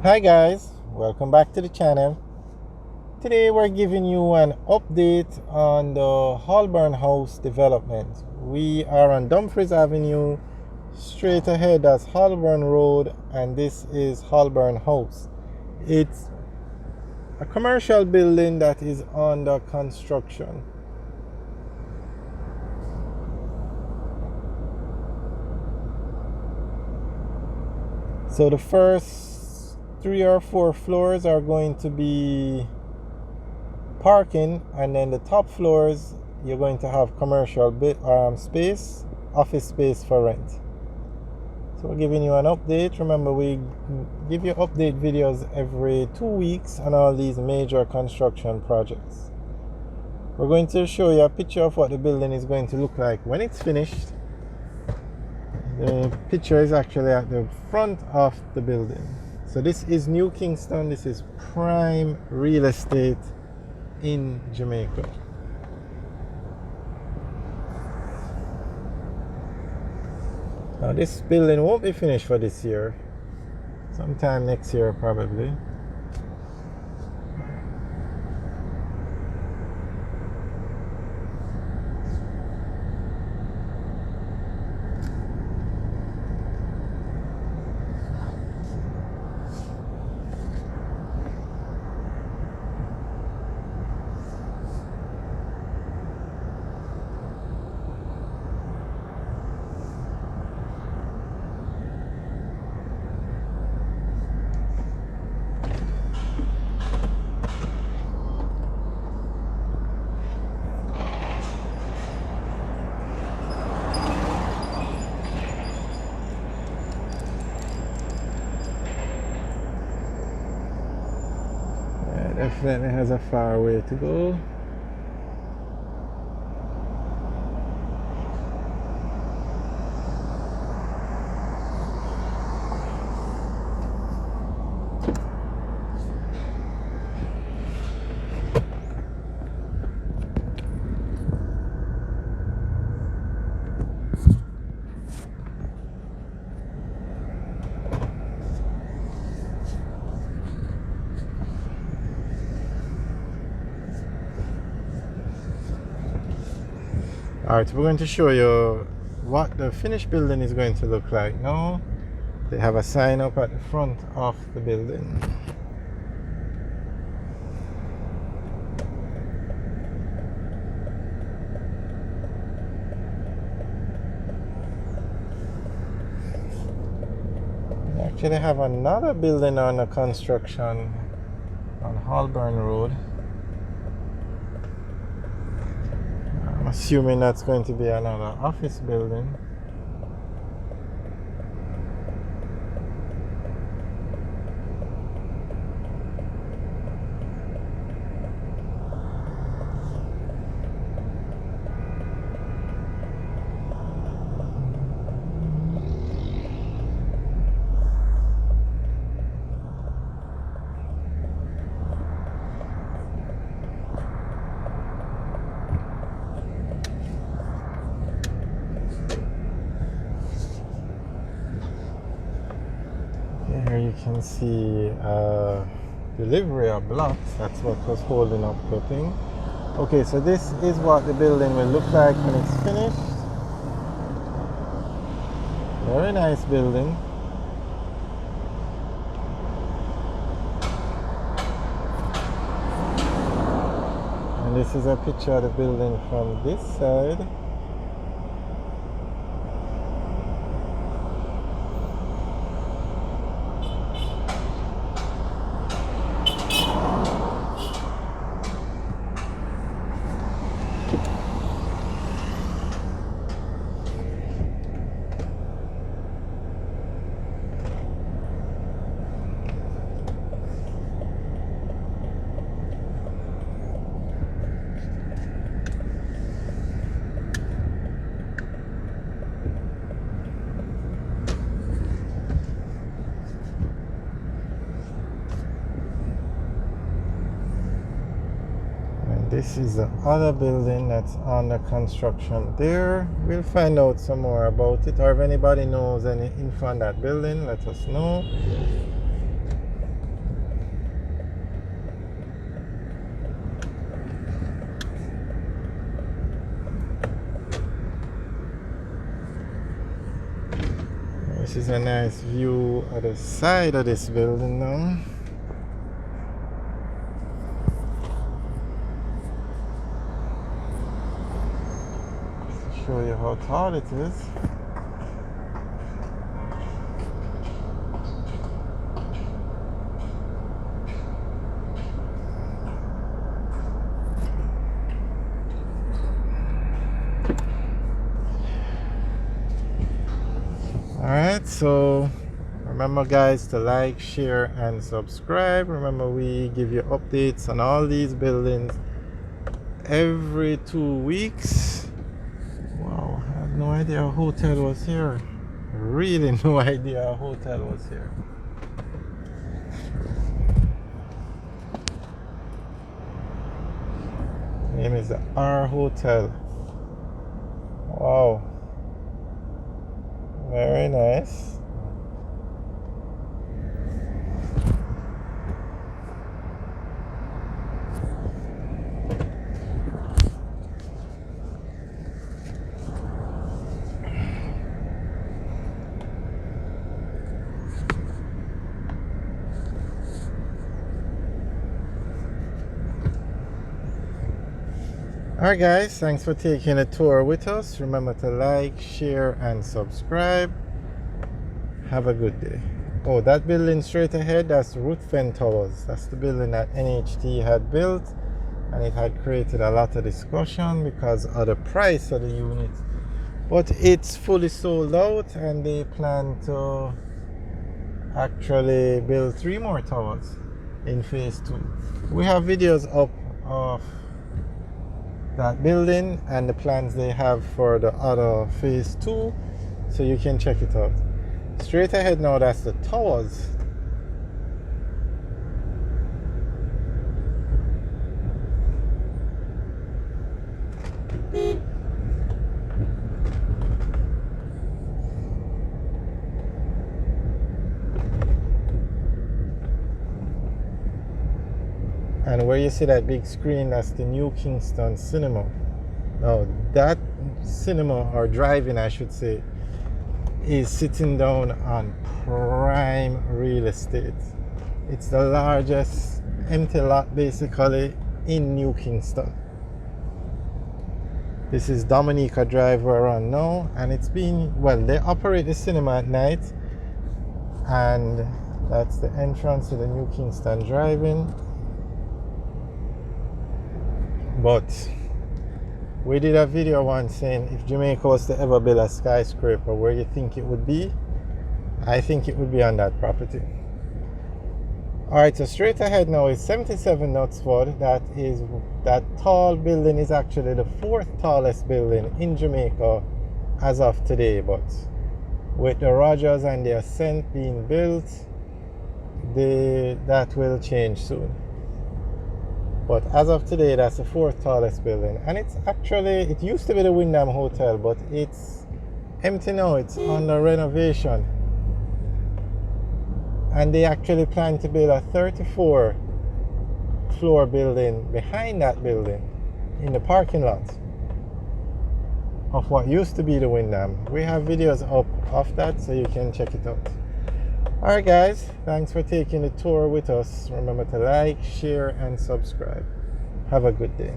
Hi guys, welcome back to the channel. Today we're giving you an update on the Holborn house development. We are on Dumfries Avenue, straight ahead as Holborn Road, and this is Holborn House. It's a commercial building that is under construction. So the first 3 or 4 floors are going to be parking, and then the top floors you're going to have commercial space, office space for rent. So we're giving you an update. Remember, we give you update videos every 2 weeks on all these major construction projects. We're going to show you a picture of what the building is going to look like when it's finished. The picture is actually at the front of the building. So this is New Kingston. This is prime real estate in Jamaica. Now this building won't be finished for this year. Sometime next year probably. Definitely has a far way to go. Alright, we're going to show you what the finished building is going to look like now. They have a sign up at the front of the building. They actually have another building under construction on Holborn Road. I'm assuming that's going to be another office building. Here you can see delivery of blocks. That's what was holding up the thing. Okay, so this is what the building will look like when it's finished. Very nice building. And this is a picture of the building from this side. This is the other building that's under construction there. We'll find out some more about it, or if anybody knows any info on that building, let us know. is a nice view of the side of this building now. Just to show you how tall it is. Alright, so remember guys to like, share and subscribe. Remember we give you updates on all these buildings every 2 weeks. Wow, I have no idea a hotel was here. Really no idea a hotel was here. Name is the R Hotel. Wow. Very nice. Alright guys, thanks for taking a tour with us. Remember to like, share and subscribe. Have a good day. Oh, that building straight ahead, that's Ruthven Towers. That's the building that NHT had built, and it had created a lot of discussion because of the price of the unit. But it's fully sold out and they plan to actually build 3 more towers in phase 2. We have videos up of that building and the plans they have for the other phase 2, so you can check it out. Straight ahead now, that's the towers. And where you see that big screen, that's the new Kingston cinema. Now that cinema, or drive-in I should say, is sitting down on prime real estate. It's the largest empty lot basically in New Kingston. This is Dominica Drive we're on now, and it's been, well, they operate the cinema at night, and that's the entrance to the New Kingston Drive-in. But we did a video once saying if Jamaica was to ever build a skyscraper, where you think it would be? I think it would be on that property. Alright, so straight ahead now is 77 Knutsford. That tall building is actually the 4th tallest building in Jamaica as of today, but with the Rogers and the Ascent being built, that will change soon. But as of today, that's the 4th tallest building. And it's actually, it used to be the Wyndham Hotel, but it's empty now. It's under renovation. And they actually plan to build a 34-floor building behind that building in the parking lot of what used to be the Wyndham. We have videos up of that, so you can check it out. Alright guys, thanks for taking the tour with us. Remember to like, share and subscribe. Have a good day.